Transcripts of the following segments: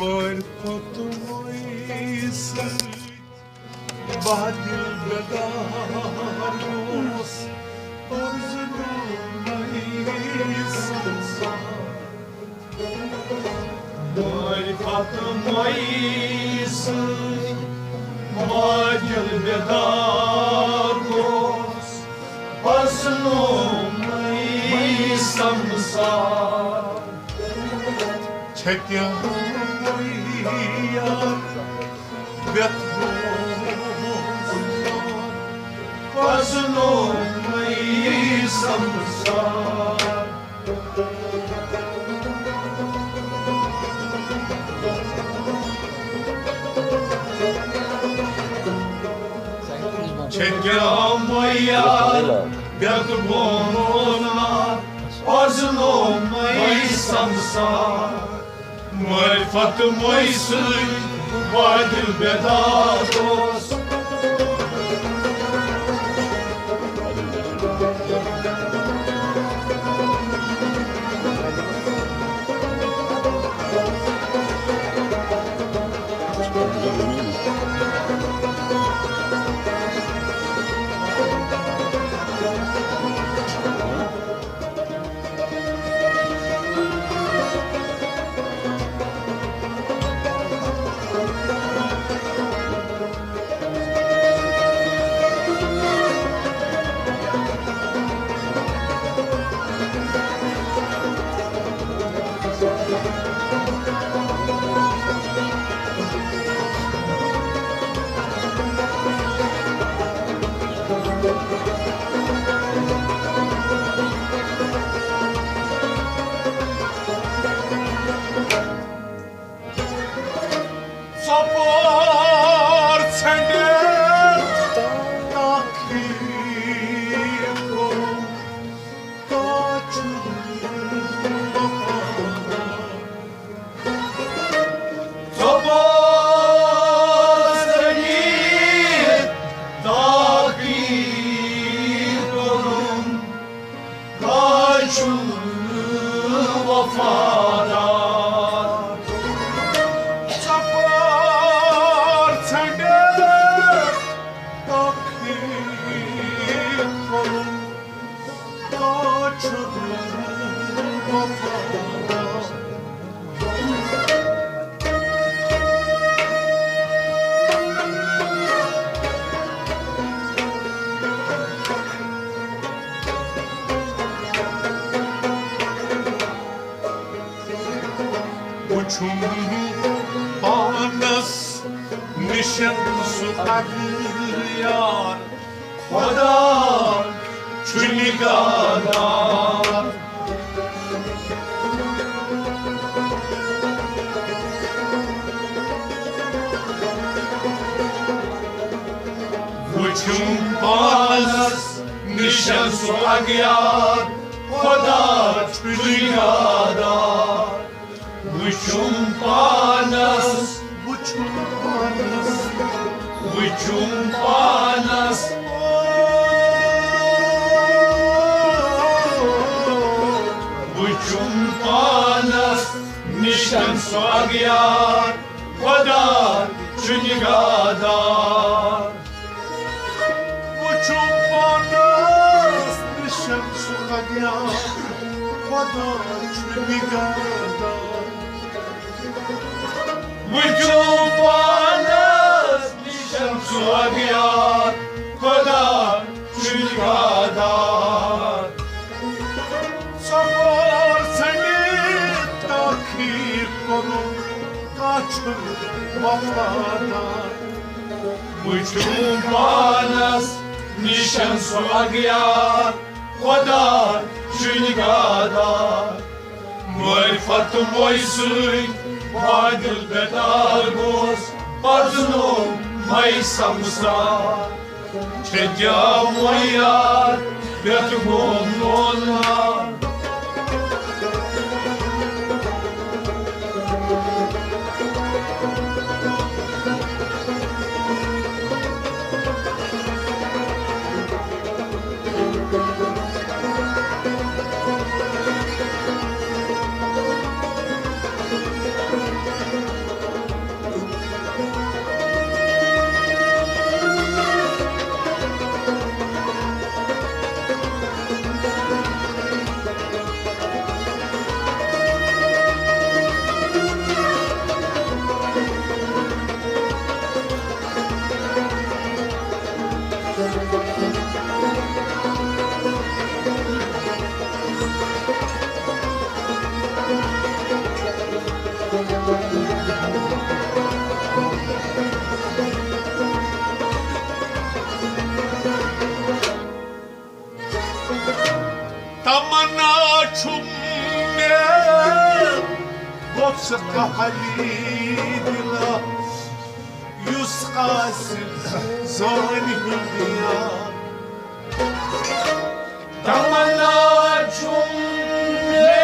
Marifat mayısın Badil bedarus Arzunu mayısın Marifat mayısın Badil bedarus Arzunu mayısın Çekya yar Betbozlar Bazınom mayısamsar Çekya yar Betbozlar Bazınom mayısamsar Marifat mayısın Badil bedados Anas nişan su agyar Khoda chunigadar Vuchum Anas nişan su agyar Khoda chunigadar Vuchum panas, vuchum panas, vuchum panas, vuchum panas, nişan soagyar, Khoda chunigadar. Vuchum panas, nişan soagyar, Khoda chunigadar. Vuchum panas nişan soagyar Khoda chunigadar Sabor seni takir korun Kaçın vafadar Vuchum panas nişan soagyar Khoda chunigadar Marifat mayısın Badil bedargos Bazınom mayısamsar Çekya yar Betbozlar وفق حليدنا يسقى زاني الديار تمنى جملة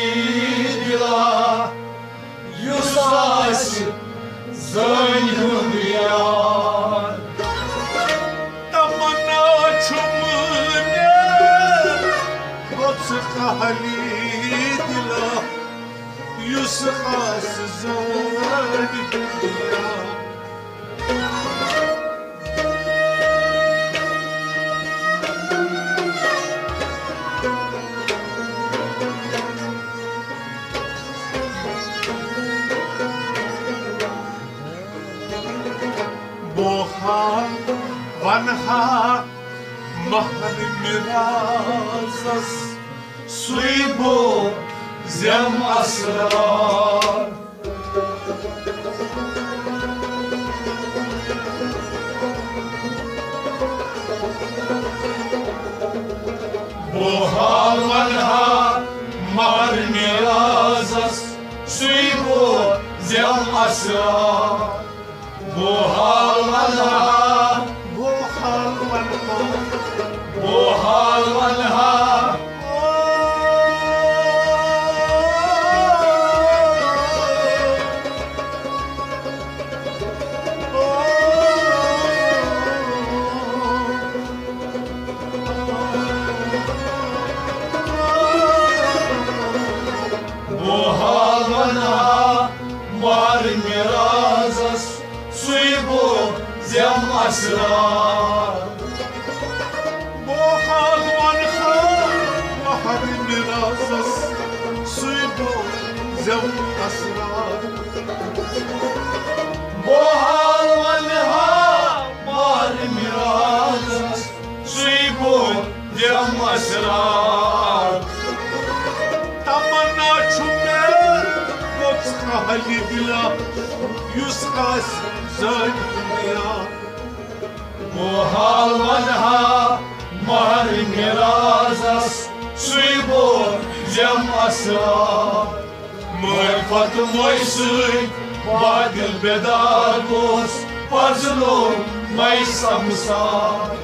وصاليدنا يسقى زاني الديار تمنى جملة وفق حليدنا يسقى زاني الديار بوها وانها مهر مرازس سويبو زم أسرار بوها وانها مهر مرازس سويبو زم أسرار بوها وانها بوها وانها أسرار بوحال وانخا بحر مرازس سيبو زم أسرار بوحال وانها بحر مرازس سيبو زم أسرار تمنى چومه وفق حليبلا يسقى زانيا بوحال وانها مهر مرازس سويبو زم أسرار معرفة مويسي بعد البداربوس فرزلو ميسا مسار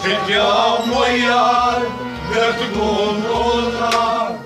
تكيا مويار برتقون أولار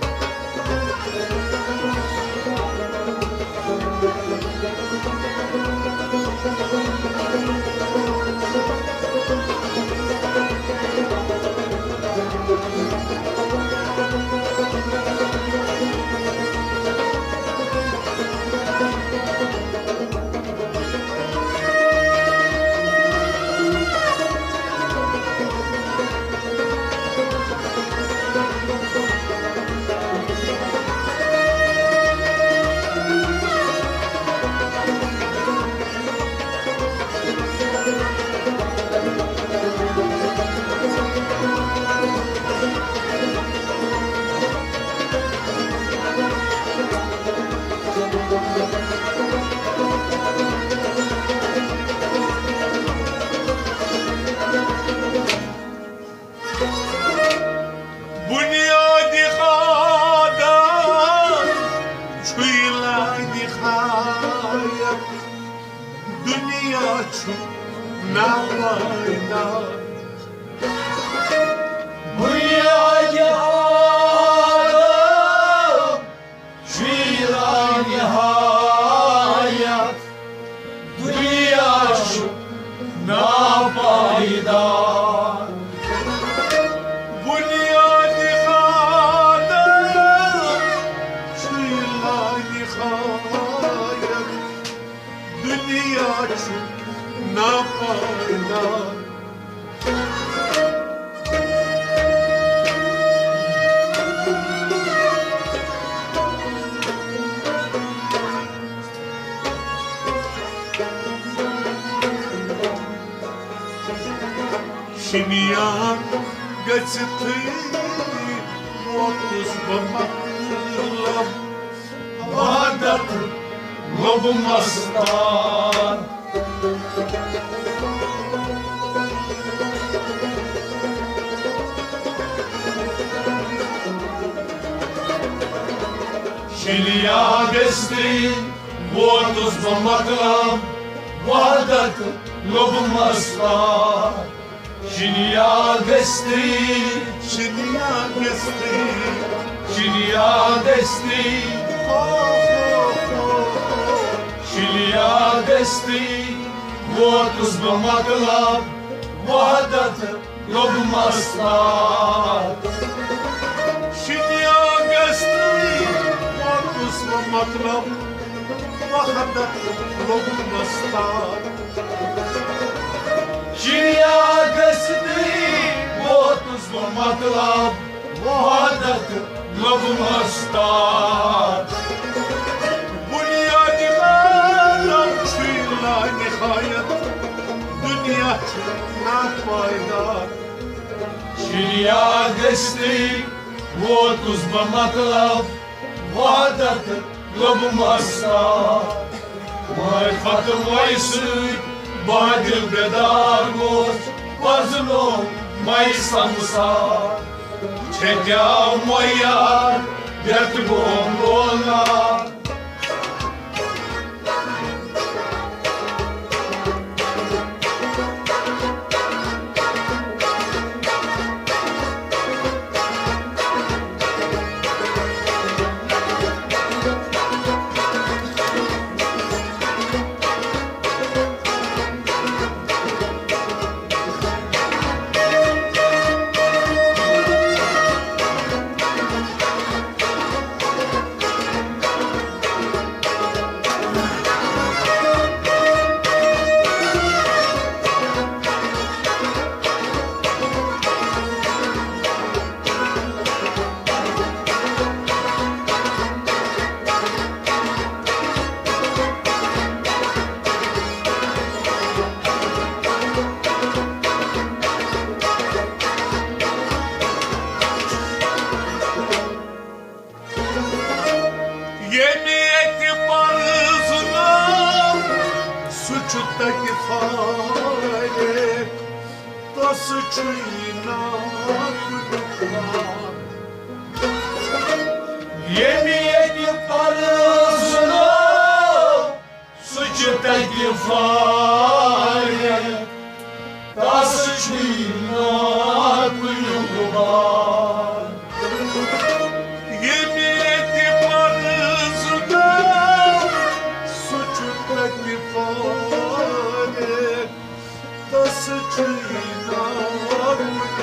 Şiniyan geçti Motuz bamaklam Vadat Lobmastan Şiliya geçti, vurduz mamaklam, vadat lobum asla. Şiliya geçti, Şiliya geçti, Şiliya geçti, Şiliya geçti, vurduz mamaklam, vadat lobum asla. Şiliya geçti, vardus mamaklam, vahadat lobum asla. Şiliya geçti, vurduz mamaklam, vadat lobum asla. Bunyadi melam çuyla nihayet, dünya nafayda. Şiliya geçti, vurduz mamaklam, vadat lobum asla. Marfatım vaysı, badil bedar goz, vazno maysamsa. Çekya moya, dert gondola. Yemiyeti barızına, suçuttaki fare, da sıçıyla kuduklar. Yemiyeti parasına, suçu teklifare, da sıçrıyla kuyruğular. Yemiyeti barızına, suçuttaki fare, da sıçıyla kuduklar.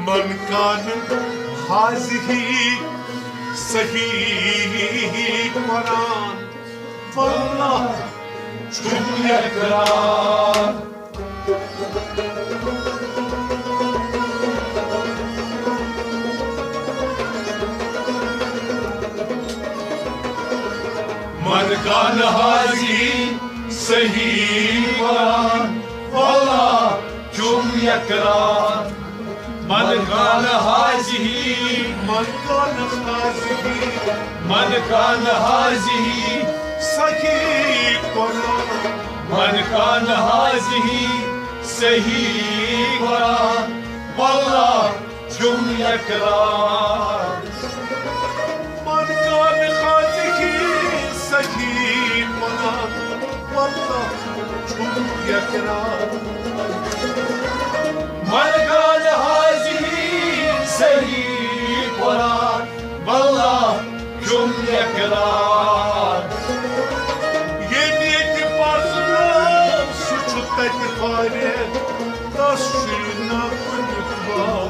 من كان هذه صحيح قرآن والله Cümlekler من كان هذه صحيح قرآن والله cümlekler من كان هذه من كان هذه من كان هذه صحيح قرآن من كان هذه صحيح قرآن والله cümlekler من كان هذه صحيح قرآن والله شو يكرار من كان هذه صحيح قرآن والله cümlekler Yemiyeti barzına, suçuttaki fare, da suyuna kuduklar.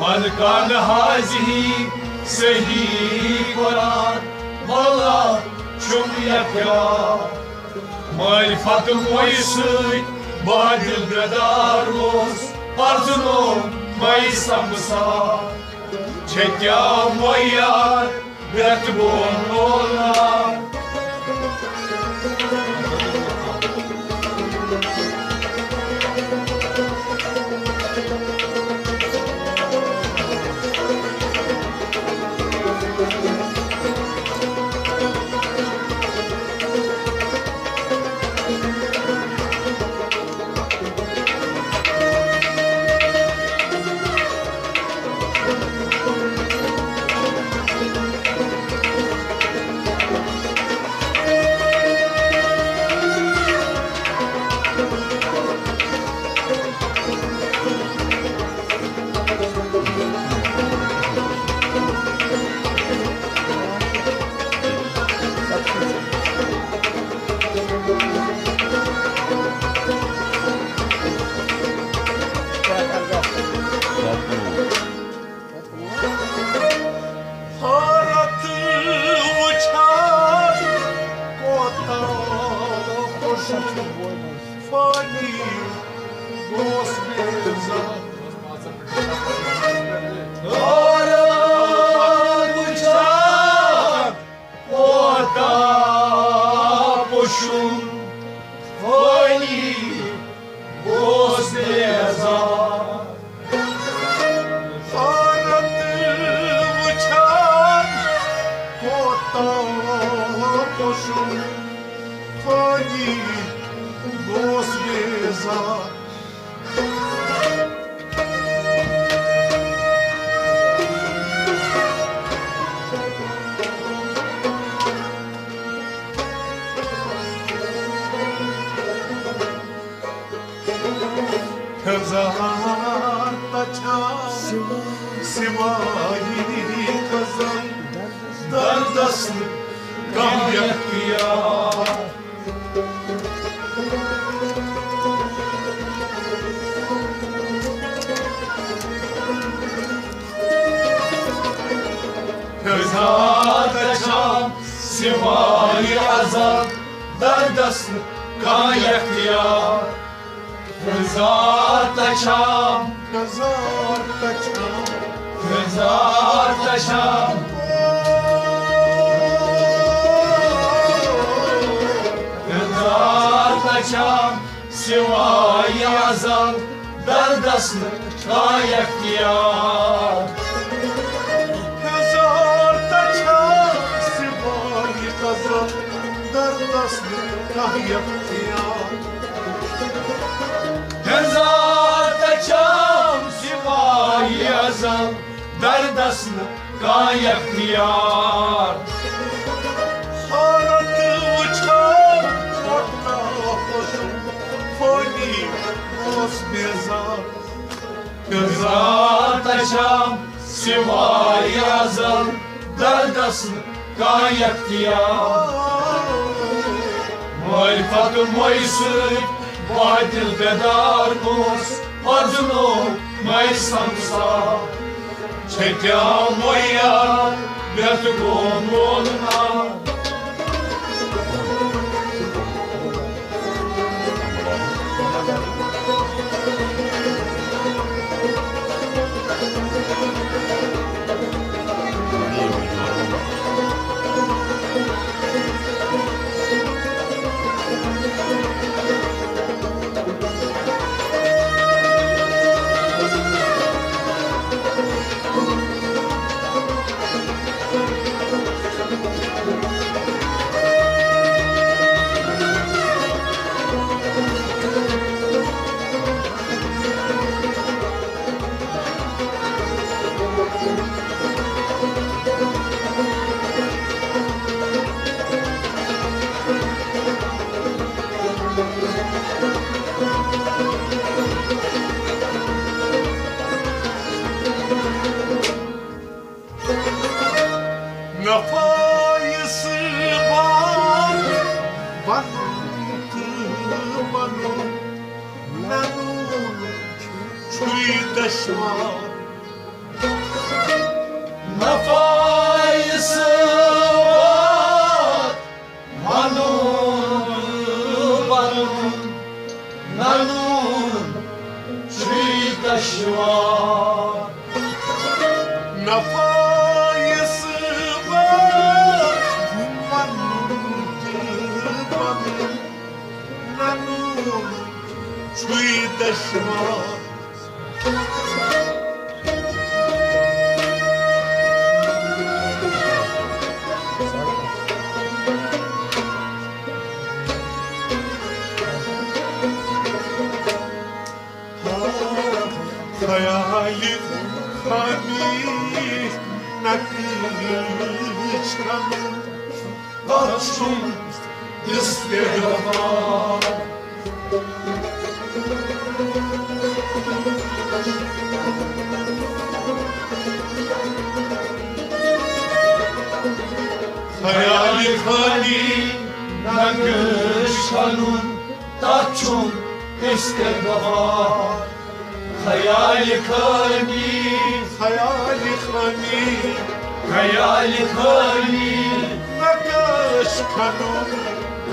من كان هذه صحيح قرآن والله cümlekler Marifetım oysun badil bedarlos Arzunum maysamsa Çekya moyar bet bonlar هزار هزار تچار سوایی خزان در دست گاه اختیار هزار تچار سوایی خزان در دست گاه اختیار هزار تچام هزار تچام هزار تچام هزار تچام سوای ازل در دست گاه اختیار هزار تچام سوای ازل در دست گاه اختیار هزار تچام سوای ازل در دست گاه اختیار حالت وچان خورتا خوشم فانی موس بیزار هزار تچام سوای ازل در دست گاه اختیار معرفت میسر Vadil bedarmus Arjunu maisamsa Çekya moya Bertugununa Nafayısı var Vanıntı vanı Nanun çüydeşma Nafayısı var Vanun vanı Nanun çüydeşma Nafayısı Çuydashma Hayalim hani nakışkan Açım isteğama Hayali hani nakışkanın Açım isteğama Hayali hani Hayali hani Hayali hani nakışkanın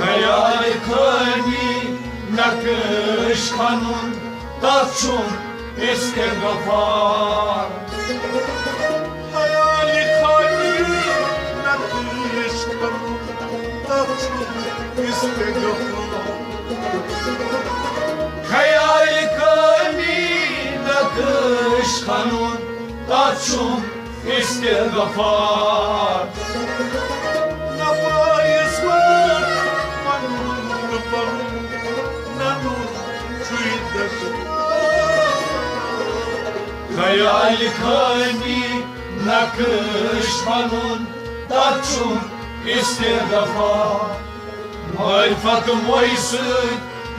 Hayali hani nakışkanın Taçun istiğfar Hayali hani nakışkanın Taçun istiğfar Hayali hani nakışkanın Taçun istiğfar Nafayız var Manun Nanun Çuy Hayali kalbi nakış fanun Taçun istedafa Marifat moysın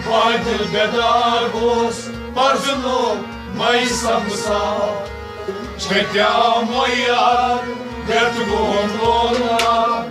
Vadil bedar bos Barzunu maysa mısa Çekya moya Dert gondola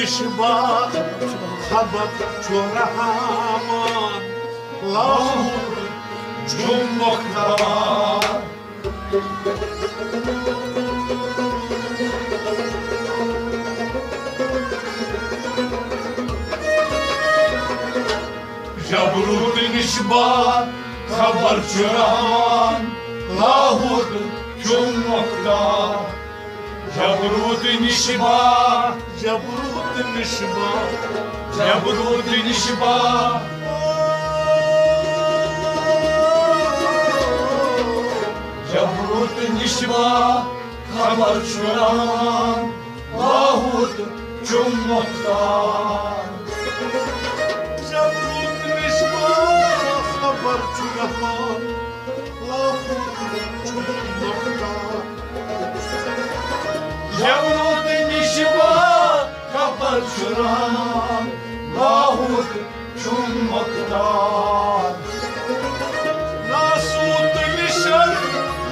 Nishba Khabar Churahaman Lahur Jumoktaman Jabrut Nishba Khabar Churahaman Lahur Jumoktaman Jabrut Nishba Jabrut Nishba Jabrut Nishba Jabrut Nishba Khabar Churaman Lahut Jumoktan Jabrut Nishba Khabar Churaman Lahut Jumoktan Jabrut Nishba Khabar Churaman Lahut Jumoktan Nasut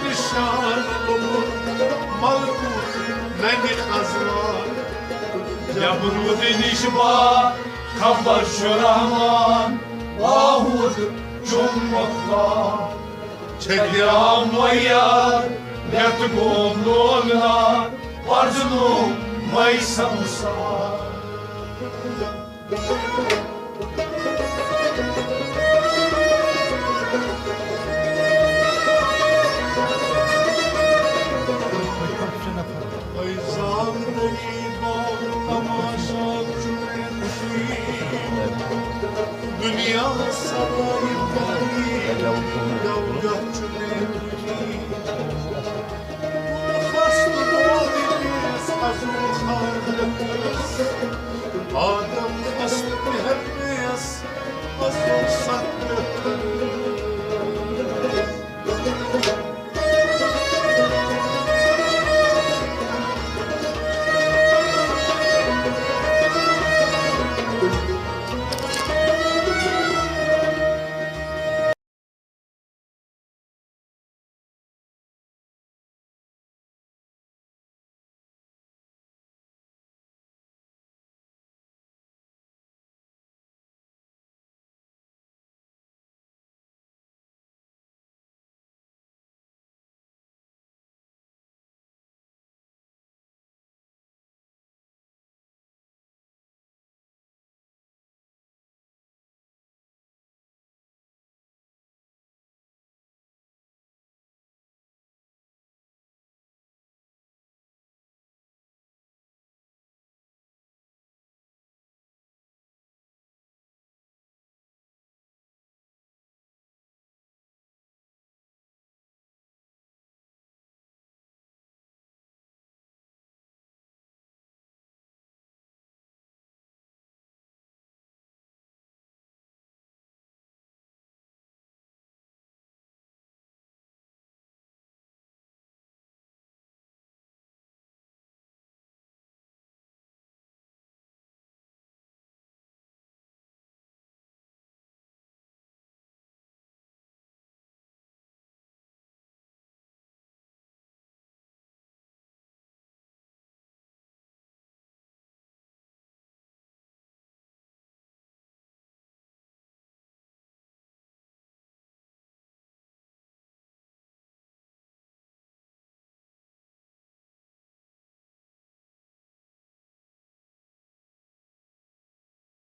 Nishan olur Malkut Meni Khazran Jabrut Nishba Khabar Churaman Lahut Jumoktan Çekya moya Dert gondola Barzunu maysa musa Ayzandaki bal tamaşa cümleti Dünya sarayı bari Yavgah cümleti Hastı doğru biz azul harlıkız